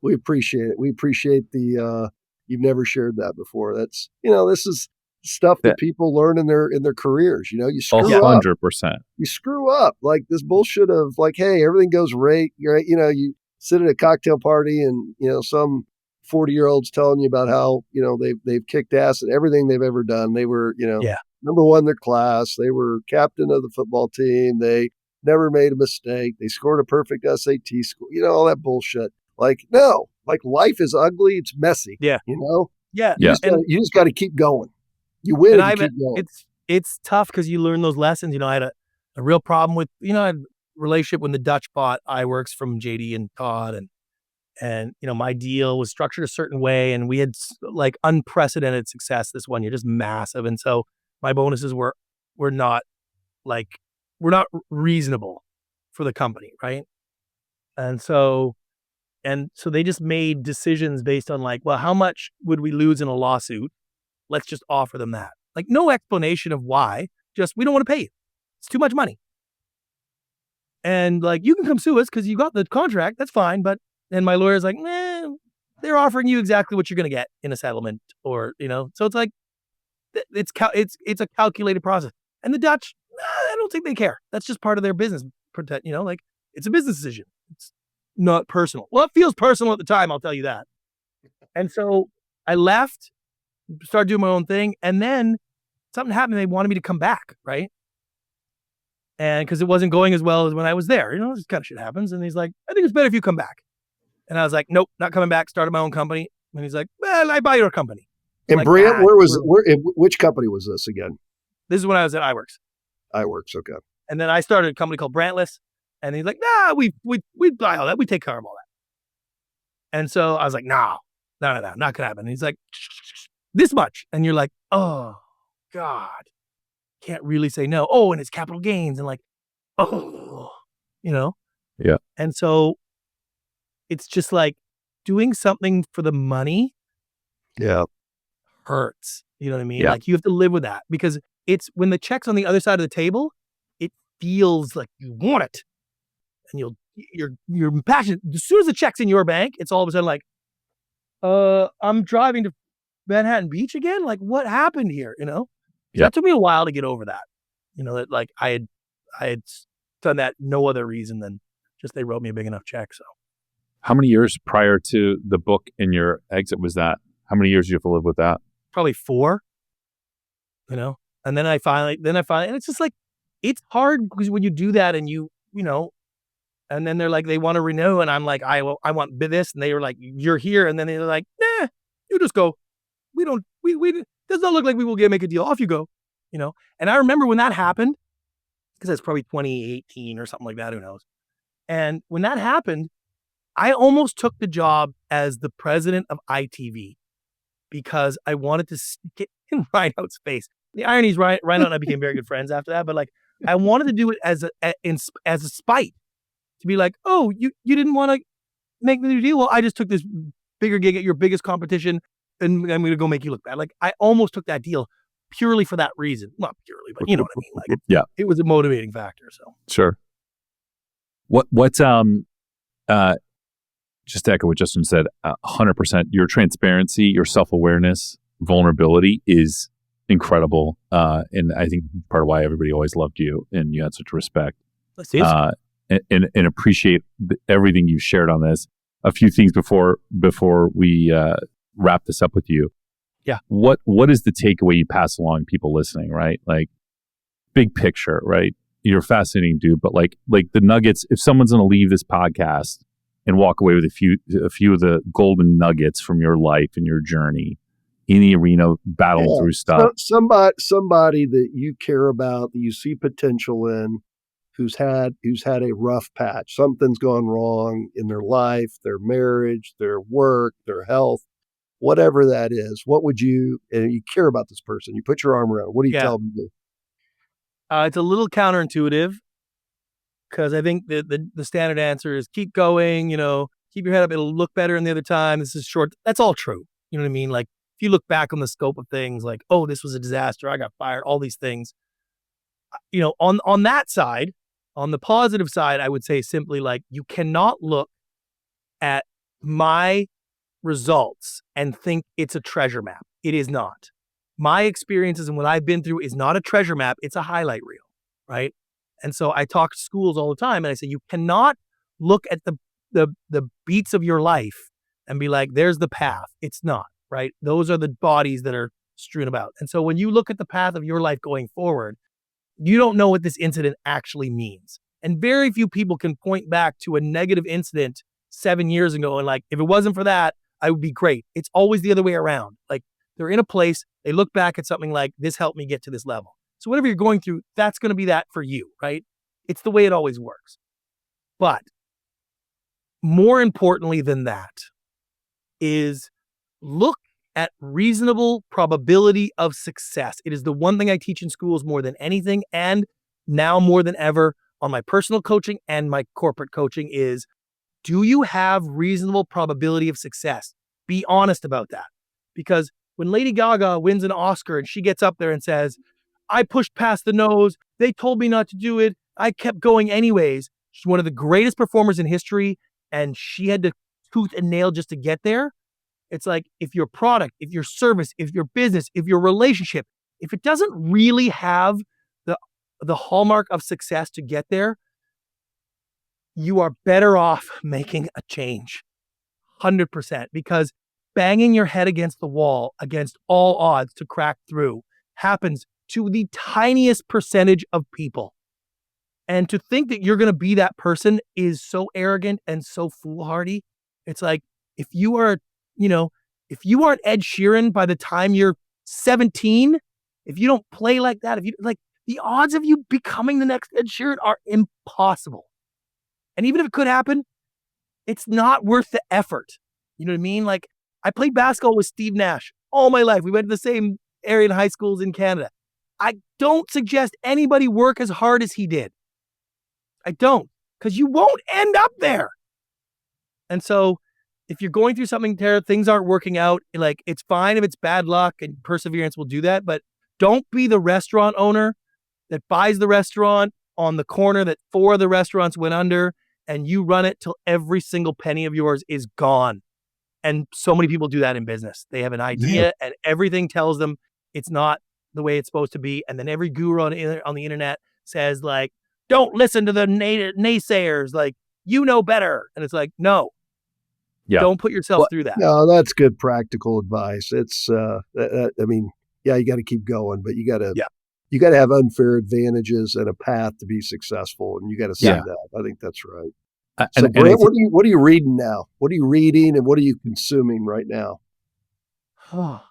we appreciate it. We appreciate you've never shared that before. That's, this is stuff that people learn in their careers. You screw 100%. up. You screw up. Like this bullshit of like, hey, everything goes right. You sit at a cocktail party and, some 40-year-old's telling you about how, they've kicked ass at everything they've ever done. They were, number one in their class. They were captain of the football team. They never made a mistake. They scored a perfect SAT score. You all that bullshit. Like, no, like life is ugly. It's messy. Yeah. Yeah. You just got to keep going. You win and keep going. It's tough because you learn those lessons. I had a real problem with, I had a relationship when the Dutch bought iWorks from JD and Todd, And, my deal was structured a certain way, and we had like unprecedented success this one year, just massive. And so my bonuses were not reasonable for the company, right? And so they just made decisions based on like, well, how much would we lose in a lawsuit? Let's just offer them that. Like, no explanation of why, just we don't want to pay you. It's too much money. And like, you can come sue us because you got the contract. That's fine. But then my lawyer's like, they're offering you exactly what you're going to get in a settlement, or, so it's like, it's a calculated process. And the Dutch, I don't think they care. That's just part of their business. Like, it's a business decision. It's not personal. Well, it feels personal at the time, I'll tell you that. And so I left, started doing my own thing. And then something happened. They wanted me to come back, right? And because it wasn't going as well as when I was there, this kind of shit happens. And he's like, I think it's better if you come back. And I was like, nope, not coming back. Started my own company. And he's like, well, I buy your company. And like, Brant, which company was this again? This is when I was at iWorks. iWorks, okay. And then I started a company called Brantless. And he's like, nah, we buy all that. We take care of all that. And so I was like, no, not going to happen. And he's like, this much. And you're like, oh, God. Can't really say no. Oh, and it's capital gains. And like, oh, Yeah. And so it's just like doing something for the money. Yeah. Hurts. You know what I mean? Yeah. Like, you have to live with that, because it's when the check's on the other side of the table, it feels like you want it. And you're passionate. As soon as the check's in your bank, it's all of a sudden like, I'm driving to Manhattan Beach again. Like, what happened here? Yeah. That took me a while to get over that. That like I had done that no other reason than just they wrote me a big enough check. So, how many years prior to the book and your exit was that? How many years did you have to live with that? Probably 4. And then I finally, and it's just like, it's hard because when you do that and and then they're like, they want to renew, and I'm like, I want this, and they were like, you're here, and then they're like, nah, you just go. We does not look like we will make a deal. Off you go, And I remember when that happened, because it's probably 2018 or something like that. Who knows? And when that happened, I almost took the job as the president of ITV because I wanted to stick it in Rideout's face. The irony is, Rideout and I became very good friends after that. But like, I wanted to do it as a spite, to be like, oh, you didn't want to make the new deal. Well, I just took this bigger gig at your biggest competition, and I'm going to go make you look bad. Like, I almost took that deal purely for that reason. Not purely, but you know what I mean? Like, yeah, it was a motivating factor. So sure. Just to echo what Justin said, 100%. Your transparency, your self-awareness, vulnerability is incredible, and I think part of why everybody always loved you and you had such respect. And appreciate everything you've shared on this. A few things before we wrap this up with you. Yeah. What is the takeaway you pass along to people listening, right? Like, big picture, right? You're a fascinating dude, but like the nuggets, if someone's going to leave this podcast and walk away with a few of the golden nuggets from your life and your journey in the arena, battling through stuff. Somebody that you care about, that you see potential in, who's had a rough patch. Something's gone wrong in their life, their marriage, their work, their health, whatever that is. What would you care about this person? You put your arm around. What do you tell them to do? It's a little counterintuitive, because I think the standard answer is keep going, keep your head up. It'll look better in the other time. This is short. That's all true. You know what I mean? Like, if you look back on the scope of things, like, oh, this was a disaster, I got fired, all these things, on that side, on the positive side, I would say simply, like, you cannot look at my results and think it's a treasure map. It is not. My experiences and what I've been through is not a treasure map. It's a highlight reel, right? And so I talk to schools all the time, and I say, you cannot look at the beats of your life and be like, there's the path. It's not, right? Those are the bodies that are strewn about. And so when you look at the path of your life going forward, you don't know what this incident actually means. And very few people can point back to a negative incident 7 years ago and like, if it wasn't for that, I would be great. It's always the other way around. Like, they're in a place, they look back at something like, this helped me get to this level. So whatever you're going through, that's going to be that for you, right? It's the way it always works. But more importantly than that is look at reasonable probability of success. It is the one thing I teach in schools more than anything, and now more than ever on my personal coaching and my corporate coaching is, do you have reasonable probability of success? Be honest about that. Because when Lady Gaga wins an Oscar and she gets up there and says, I pushed past the nose, they told me not to do it, I kept going anyways. She's one of the greatest performers in history, and she had to tooth and nail just to get there. It's like, if your product, if your service, if your business, if your relationship, if it doesn't really have the hallmark of success to get there, you are better off making a change. 100%. Because banging your head against the wall against all odds to crack through happens to the tiniest percentage of people. And to think that you're going to be that person is so arrogant and so foolhardy. It's like, if you aren't Ed Sheeran by the time you're 17, if you don't play like that, the odds of you becoming the next Ed Sheeran are impossible. And even if it could happen, it's not worth the effort. You know what I mean? Like, I played basketball with Steve Nash all my life. We went to the same area in high schools in Canada. I don't suggest anybody work as hard as he did. I don't, because you won't end up there. And so if you're going through something there, things aren't working out, like, it's fine if it's bad luck and perseverance will do that, but don't be the restaurant owner that buys the restaurant on the corner that 4 of the restaurants went under, and you run it till every single penny of yours is gone. And so many people do that in business. They have an idea and everything tells them it's not the way it's supposed to be. And then every guru on the internet says, like, don't listen to the naysayers, like, you know better. And it's like, no, don't put yourself through that. No, that's good practical advice. It's, you got to keep going, but you got to have unfair advantages and a path to be successful. And you got to see that. I think that's right. So, Brant, what are you reading now? What are you reading and what are you consuming right now? What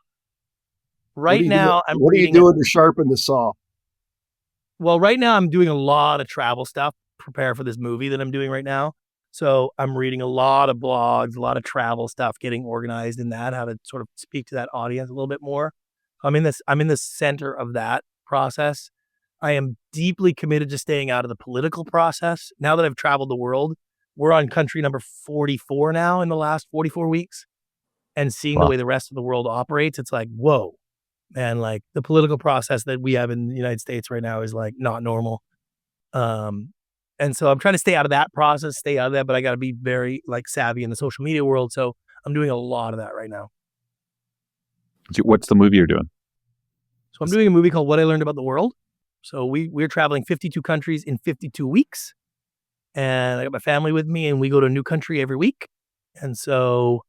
are you doing to sharpen the saw? Well, right now I'm doing a lot of travel stuff, prepare for this movie that I'm doing right now. So I'm reading a lot of blogs, a lot of travel stuff, getting organized in that, how to sort of speak to that audience a little bit more. I'm in the center of that process. I am deeply committed to staying out of the political process. Now that I've traveled the world, we're on country number 44 now in the last 44 weeks, and seeing the way the rest of the world operates, it's like, whoa, man, like, the political process that we have in the United States right now is, like, not normal. And so I'm trying to stay out of that process, but I got to be very, like, savvy in the social media world. So I'm doing a lot of that right now. What's the movie you're doing? So I'm doing a movie called What I Learned About the World. So we're traveling 52 countries in 52 weeks. And I got my family with me, and we go to a new country every week. And so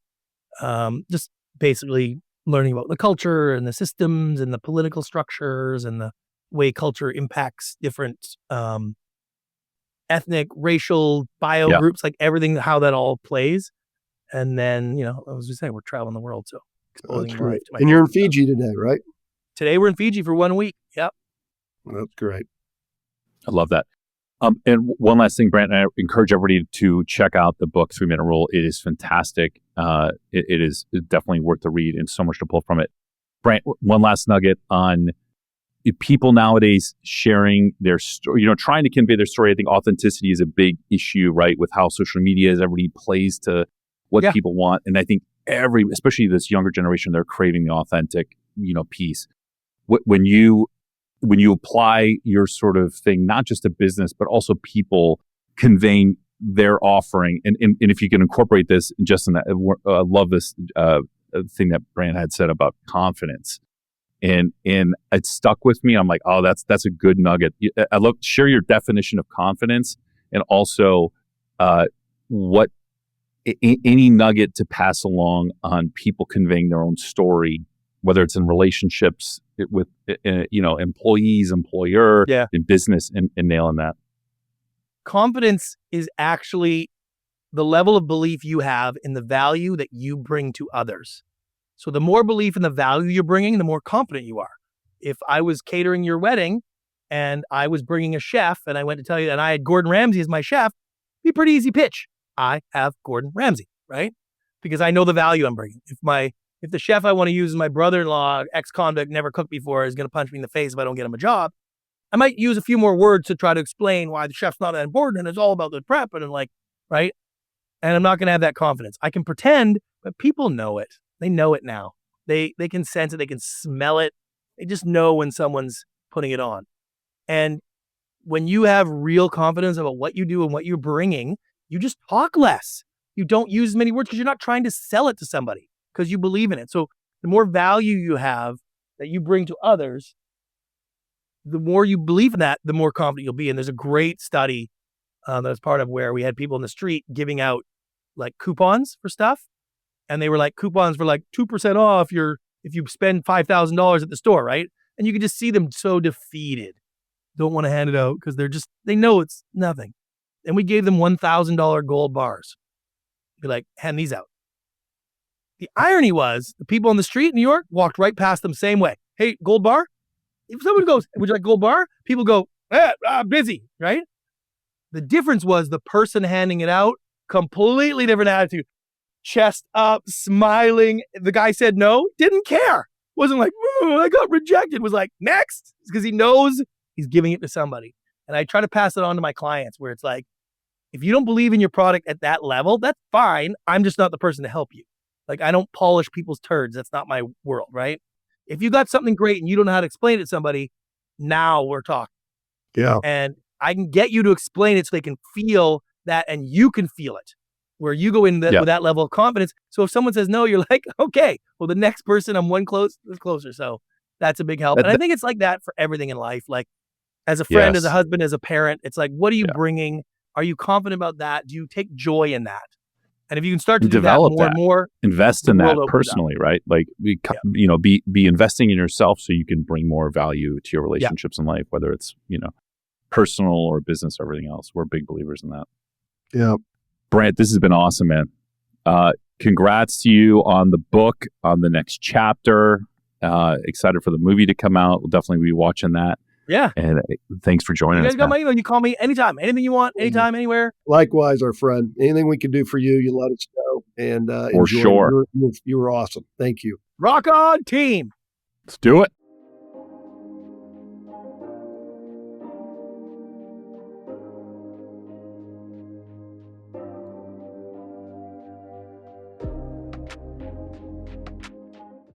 just basically learning about the culture and the systems and the political structures and the way culture impacts different ethnic, racial, bio groups, like everything, how that all plays. And then, as we say, we're traveling the world. So exposing that's great. And you're in Fiji today, right? Today we're in Fiji for 1 week. Yep. That's great. I love that. And one last thing, Brant, I encourage everybody to check out the book, 3-Minute Rule. It is fantastic. It is definitely worth the read and so much to pull from it. Brant, one last nugget on people nowadays sharing their story, trying to convey their story. I think authenticity is a big issue, right? With how social media is, everybody plays to what people want. And I think especially this younger generation, they're craving the authentic, piece. When you apply your sort of thing, not just to business, but also people conveying their offering. And if you can incorporate this, Justin, I love this thing that Brant had said about confidence. And it stuck with me. I'm like, oh, that's a good nugget. I love, share your definition of confidence, and also what any nugget to pass along on people conveying their own story, whether it's in relationships with employees, employer, in business, and nailing that. Confidence is actually the level of belief you have in the value that you bring to others. So the more belief in the value you're bringing, the more confident you are. If I was catering your wedding and I was bringing a chef and I went to tell you, and I had Gordon Ramsay as my chef, it'd be a pretty easy pitch. I have Gordon Ramsay, right? Because I know the value I'm bringing. If the chef I want to use is my brother-in-law, ex-convict, never cooked before, is going to punch me in the face if I don't get him a job, I might use a few more words to try to explain why the chef's not that important and it's all about the prep and like, right? And I'm not going to have that confidence. I can pretend, but people know it. They know it now. They can sense it. They can smell it. They just know when someone's putting it on. And when you have real confidence about what you do and what you're bringing, you just talk less. You don't use as many words because you're not trying to sell it to somebody because you believe in it. So the more value you have that you bring to others, the more you believe in that, the more confident you'll be. And there's a great study that was part of where we had people in the street giving out like coupons for stuff. And they were like coupons for like 2% off if you spend $5,000 at the store, right? And you could just see them so defeated. Don't want to hand it out because they know it's nothing. And we gave them $1,000 gold bars. Be like, hand these out. The irony was the people on the street in New York walked right past them same way. Hey, gold bar? If someone goes, would you like gold bar? People go, busy, right? The difference was the person handing it out, completely different attitude. Chest up, smiling. The guy said no, didn't care. Wasn't like, I got rejected. Was like, next. Because he knows he's giving it to somebody. And I try to pass it on to my clients where it's like, if you don't believe in your product at that level, that's fine. I'm just not the person to help you. Like, I don't polish people's turds. That's not my world, right? If you got something great and you don't know how to explain it to somebody, now we're talking. Yeah. And I can get you to explain it so they can feel that and you can feel it. Where you go in with that level of confidence. So if someone says no, you're like, okay, well, the next person I'm one closer. So that's a big help. And I think it's like that for everything in life. Like as a friend, as a husband, as a parent, it's like, what are you bringing? Are you confident about that? Do you take joy in that? And if you can start to develop do that more and more, invest in that personally, right? Like be investing in yourself so you can bring more value to your relationships in life, whether it's, personal or business or everything else. We're big believers in that. Yeah. Brant, this has been awesome, man. Congrats to you on the book, on the next chapter. Excited for the movie to come out. We'll definitely be watching that. Yeah. And thanks for joining us. You guys got my email. You call me anytime. Anything you want, anytime, anywhere. Likewise, our friend. Anything we can do for you, you let us know. And for sure. You were awesome. Thank you. Rock on, team. Let's do it.